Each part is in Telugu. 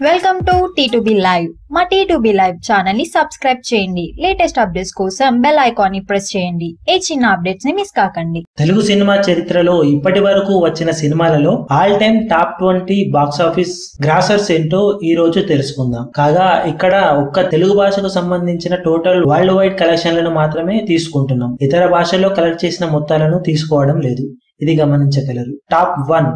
Welcome to T2B live. మా T2B లైవ్ ఛానల్ ని సబ్స్క్రైబ్ చేయండి. లేటెస్ట్ అప్డేట్స్ కోసం బెల్ ఐకాన్ ని ప్రెస్ చేయండి. ఏ చిన్న అప్డేట్స్ ని మిస్ కాకండి. తెలుగు సినిమా చరిత్రలో ఇప్పటి వరకు వచ్చిన సినిమాలలో all time top 20 box office grossers ఏంటో ఈ రోజు తెలుసుకుందాం. కాగా ఇక్కడ ఒక్క తెలుగు భాషకు సంబంధించిన టోటల్ వరల్డ్ వైడ్ కలెక్షన్లను మాత్రమే తీసుకుంటున్నాం. ఇతర భాషల్లో కలెక్ట్ చేసిన మొత్తాలను తీసుకోవడం లేదు. ఇది గమనించగలరు. టాప్ 1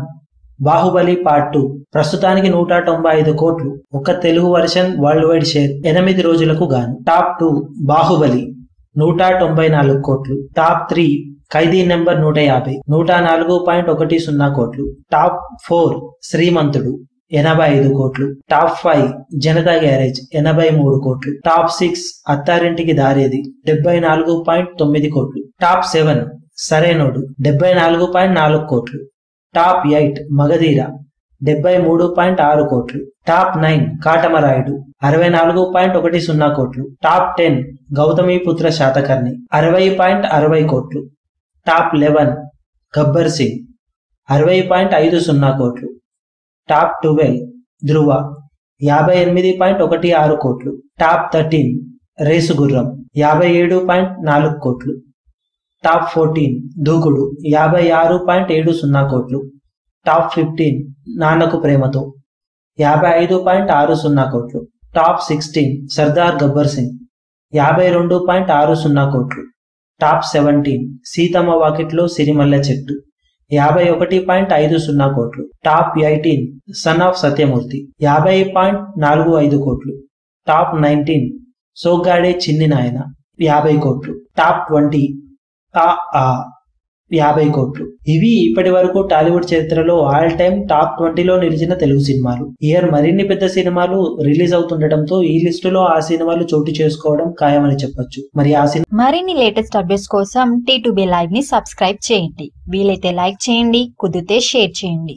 బాహుబలి పార్ట్ 2 ప్రస్తుతానికి 195 కోట్లు. ఒక్క Telugu version world wide share 8 రోజులకు గాను. టాప్ 2 బాహుబలి 194 కోట్లు. టాప్ 3 ఖైదీ నెంబర్ 150 104.10 కోట్లు. టాప్ 4 శ్రీమంతుడు 85 కోట్లు. టాప్ 5 జనతా గ్యారేజ్ 83 కోట్లు. టాప్ 6 అత్తారింటికి దారేది 74.9 కోట్లు. టాప్ 7 సరైనోడు 74.4 కోట్లు. టాప్ 8 మగధీర 73.6 కోట్లు. టాప్ 9 కాటమరాయుడు 64.10 కోట్లు. టాప్ 10 గౌతమిపుత్ర శాతకర్ణి 60.60 కోట్లు. టాప్ 11 గబ్బర్ సింగ్ 60.50 కోట్లు. టాప్ 12 ధ్రువ 58.16 కోట్లు. టాప్ 13 రేసుగుర్రం 57.4 కోట్లు. టాప్ 14 దూకుడు 56.70 కోట్లు. టాప్ 15 నాన్నకు ప్రేమతో 55.60 కోట్లు. టాప్ 16 సర్దార్ గబ్బర్ సింగ్ 52.60 కోట్లు. టాప్ 17 సీతమ్మ వాకిట్లో సిరిమల్ల చెట్టు 51.50 కోట్లు. టాప్ 18 సన్ ఆఫ్ సత్యమూర్తి 50.45 కోట్లు. టాప్ 19 సోగ్గాడే చిన్ని నాయన 50 కోట్లు. టాప్ 20 50 కోట్లు. ఇవి ఇప్పటి వరకు టాలీవుడ్ చరిత్రలో ఆల్ టైమ్ టాప్ 20లో నిలిచిన తెలుగు సినిమాలు. ఇయర్ మరిన్ని పెద్ద సినిమాలు రిలీజ్ అవుతుండటంతో ఈ లిస్టులో ఆ సినిమాలు చోటు చేసుకోవడం ఖాయమని చెప్పొచ్చు. మరిన్ని లేటెస్ట్ అప్డేట్స్ కోసం T2B లైవ్ ని సబ్స్క్రైబ్ చేయండి. వీలైతే లైక్ చేయండి, కుదిరితే షేర్ చేయండి.